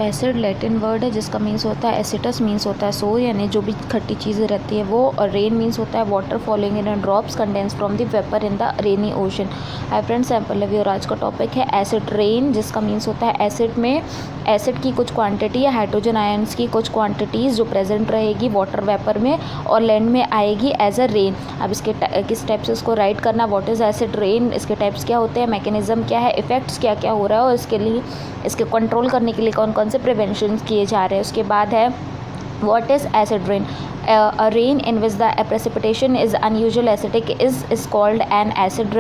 Acid Latin word है जिसका means होता है एसिटस, मीन्स होता है सोर यानी जो भी खट्टी चीज़ें रहती है वो, और रेन मीन्स होता है water following in drops condense from the vapour in the rainy ocean. Hi friends, मैं पल्लवी और आज का टॉपिक है एसिड रेन, जिसका मीन्स होता है एसिड में एसिड की कुछ क्वांटिटी या हाइड्रोजन आयंस की कुछ क्वांटिटीज़ जो प्रेजेंट रहेगी वाटर वेपर में और लैंड में आएगी एज अ रेन। अब इसके किस टाइप से इसको राइट करना, व्हाट इज़ एसिड रेन, इसके टाइप्स क्या होते हैं, मैकेनिज्म क्या है, इफेक्ट्स क्या क्या हो रहा है और इसके लिए इसके कंट्रोल करने के लिए कौन कौन से प्रिवेंशन किए जा रहे हैं। उसके बाद है what is acid rain. A rain in which the precipitation is unusual acidic is called an acid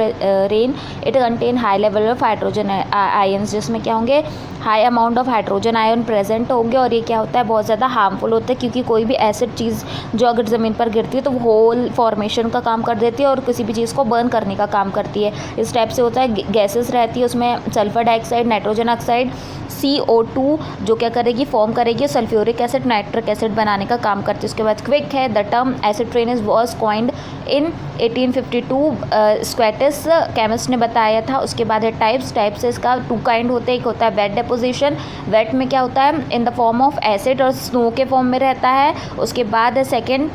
rain. It contain high level of hydrogen ions, जिसमें क्या होंगे high amount of hydrogen ion present होंगे और ये क्या होता है बहुत ज़्यादा हार्मफुल होता है, क्योंकि कोई भी एसिड चीज़ जो अगर ज़मीन पर गिरती है तो वो होल फॉर्मेशन का काम कर देती है और किसी भी चीज़ को बर्न करने का काम करती है। इस टाइप से होता है, गैसेस रहती है उसमें sulphur dioxide, nitrogen oxide, CO2 जो क्या करेगी फॉर्म करेगी सल्फ्यूरिक एसिड, नाइट्रिक एसिड बनाने का काम करती है। उसके बाद क्विक है, the term acid rain was coined in 1852, स्क्वेटिस केमिस्ट ने बताया था। उसके बाद है टाइप्स इसका 2 काइंड होते हैं, एक होता है वेट डेपोजिशन, वेट में क्या होता है in the form of acid और स्नो के फॉर्म में रहता है। उसके बाद है सेकेंड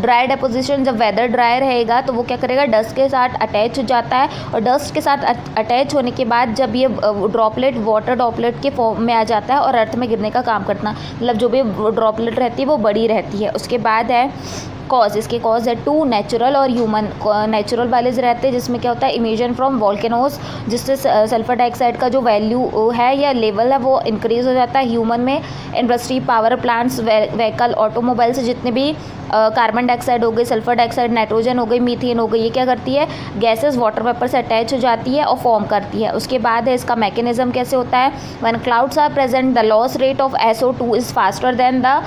ड्राई डेपोजिशन, जब वेदर ड्राई रहेगा तो वो क्या करेगा डस्ट के साथ अटैच हो जाता है और डस्ट के साथ अटैच होने के बाद जब ये ड्रॉपलेट वाटर ड्रॉपलेट के फॉर्म में आ जाता है और अर्थ में गिरने का काम करना, मतलब जो भी ड्रॉपलेट रहती है वो बड़ी रहती है। उसके बाद है कॉज, इसके कॉज है 2 नेचुरल और ह्यूमन। नेचुरल वाले रहते हैं जिसमें क्या होता है इमिशन फ्रॉम वॉल्केनोज, जिससे सल्फर डाइऑक्साइड का जो वैल्यू है या लेवल है वो इंक्रीज हो जाता है। ह्यूमन में industry, power plants, vehicle, automobile से जितने भी कार्बन डाइऑक्साइड हो गई, सल्फर डाइऑक्साइड, नाइट्रोजन हो गई, मीथेन हो गई, ये क्या करती है गैसेस वाटर वेपर से अटैच हो जाती है और फॉर्म करती है। उसके बाद है इसका मैकेनिज्म कैसे होता है, when clouds are present the loss rate of SO2 is faster than the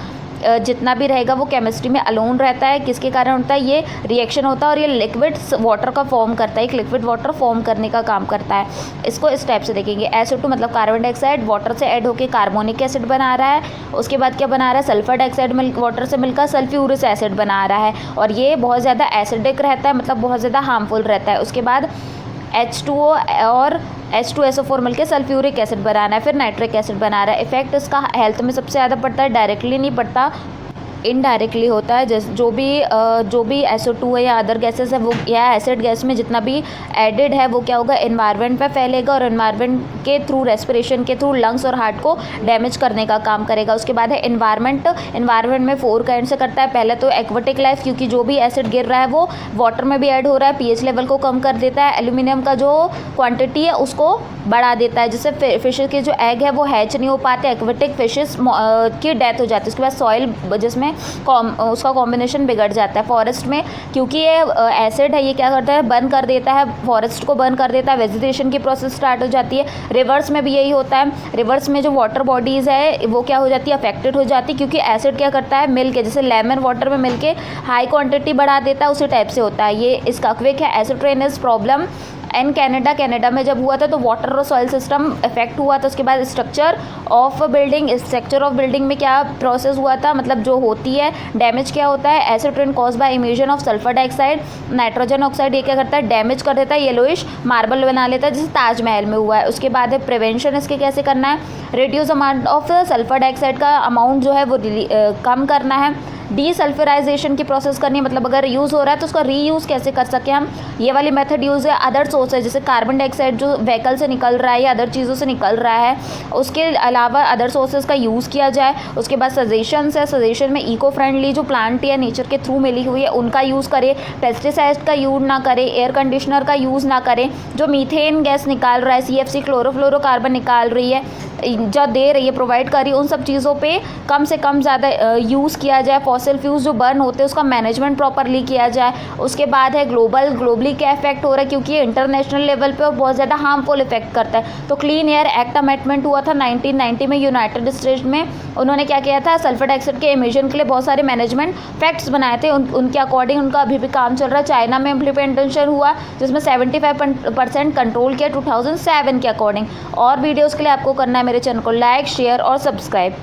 जितना भी रहेगा वो केमिस्ट्री में अलोन रहता है। किसके कारण होता है ये रिएक्शन होता है और ये लिक्विड वाटर का फॉर्म करता है, एक लिक्विड वाटर फॉर्म करने का काम करता है। इसको इस टाइप से देखेंगे, SO2 मतलब कार्बन डाइऑक्साइड वाटर से ऐड होकर कार्बोनिक एसिड बना रहा है। उसके बाद क्या बना रहा है सल्फर डाइऑक्साइड वाटर से मिलकर सल्फ्यूरिक एसिड बना रहा है और ये बहुत ज़्यादा एसिडिक रहता है, मतलब बहुत ज़्यादा हार्मफुल रहता है। उसके बाद H2O और H2SO4 मिलकर सल्फ्यूरिक एसिड बनाना है, फिर नाइट्रिक एसिड बना रहा है। इफेक्ट इसका हेल्थ में सबसे ज़्यादा पड़ता है, डायरेक्टली नहीं पड़ता, इनडायरेक्टली होता है। जैसे जो भी SO2 है या अदर गैसेस है वो या एसिड गैस में जितना भी एडिड है वो क्या होगा एनवायरनमेंट पे फैलेगा और एनवायरनमेंट के थ्रू रेस्पिरेशन के थ्रू लंग्स और हार्ट को डैमेज करने का काम करेगा। उसके बाद है एनवायरनमेंट में 4 काइंड से करता है। पहले तो एक्वेटिक लाइफ, क्योंकि जो भी एसिड गिर रहा है वो वाटर में भी ऐड हो रहा है, pH लेवल को कम कर देता है, एल्यूमिनियम का जो क्वांटिटी है उसको बढ़ा देता है, जिससे फिशेस के जो एग है वो हैच नहीं हो पाते, एक्वेटिक फिशेस की डेथ हो जाती है। उसके बाद सॉइल जिसमें उसका कॉम्बिनेशन बिगड़ जाता है। फॉरेस्ट में क्योंकि ये एसिड है ये क्या करता है बर्न कर देता है, फॉरेस्ट को बर्न कर देता है, वेजिटेशन की प्रोसेस स्टार्ट हो जाती है। रिवर्स में भी यही होता है, रिवर्स में जो वाटर बॉडीज़ है वो क्या हो जाती है अफेक्टेड हो जाती है, क्योंकि एसिड क्या करता है मिल के जैसे लेमन वाटर में मिल के हाई क्वान्टिटी बढ़ा देता है, उसी टाइप से होता है। ये इसका क्विक है acid rain is problem in Canada में जब हुआ था तो वाटर और सॉइल सिस्टम इफेक्ट हुआ था। उसके बाद स्ट्रक्चर ऑफ बिल्डिंग में क्या प्रोसेस हुआ था, मतलब जो होती है डैमेज क्या होता है, acid rain cause by emission of sulphur dioxide, nitrogen oxide, ये क्या करता है डैमेज कर देता है, येलोइश मार्बल बना लेता है, जैसे ताजमहल में हुआ है। उसके बाद है प्रिवेंशन, इसके कैसे करना है, reduce amount of sulphur dioxide का अमाउंट जो है वो कम करना है, डीसल्फराइजेशन की प्रोसेस करनी है, मतलब अगर यूज़ हो रहा है तो उसका रीयूज़ कैसे कर सकें हम, ये वाली मेथड यूज़ है। अदर सोर्स है जैसे कार्बन डाइऑक्साइड जो व्हीकल से निकल रहा है या अदर चीज़ों से निकल रहा है, उसके अलावा अदर सोर्सेज का यूज़ किया जाए। उसके बाद सजेशंस है, सजेशन में इको फ्रेंडली जो प्लांट या नेचर के थ्रू मिली हुई है उनका यूज़ करें, पेस्टिसाइड का यूज़ ना करें, एयर कंडीशनर का यूज़ ना करें, जो मीथेन गैस निकाल रहा है, CFC क्लोरोफ्लोरोकार्बन निकाल रही है जो दे रही है प्रोवाइड कर रही है, उन सब चीज़ों पे कम से कम ज़्यादा यूज़ किया जाए। फॉसिल फ्यूल्स जो बर्न होते हैं उसका मैनेजमेंट प्रॉपरली किया जाए। उसके बाद है ग्लोबली क्या इफेक्ट हो रहा है, क्योंकि ये इंटरनेशनल लेवल पे और बहुत ज़्यादा हार्मफुल इफेक्ट करता है। तो क्लीन एयर एक्ट अमेंडमेंट हुआ था 1990 में यूनाइटेड स्टेट्स में, उन्होंने क्या किया था सल्फर डाइऑक्साइड के इमिशन के लिए बहुत सारे मैनेजमेंट फैक्ट्स बनाए थे, उनके अकॉर्डिंग उनका अभी भी काम चल रहा है। चाइना में इम्प्लीमेंटेशन हुआ जिसमें 75% कंट्रोल किया 2007 के अकॉर्डिंग। और वीडियोज़ के लिए आपको करना है मेरे चैनल को लाइक, शेयर और सब्सक्राइब।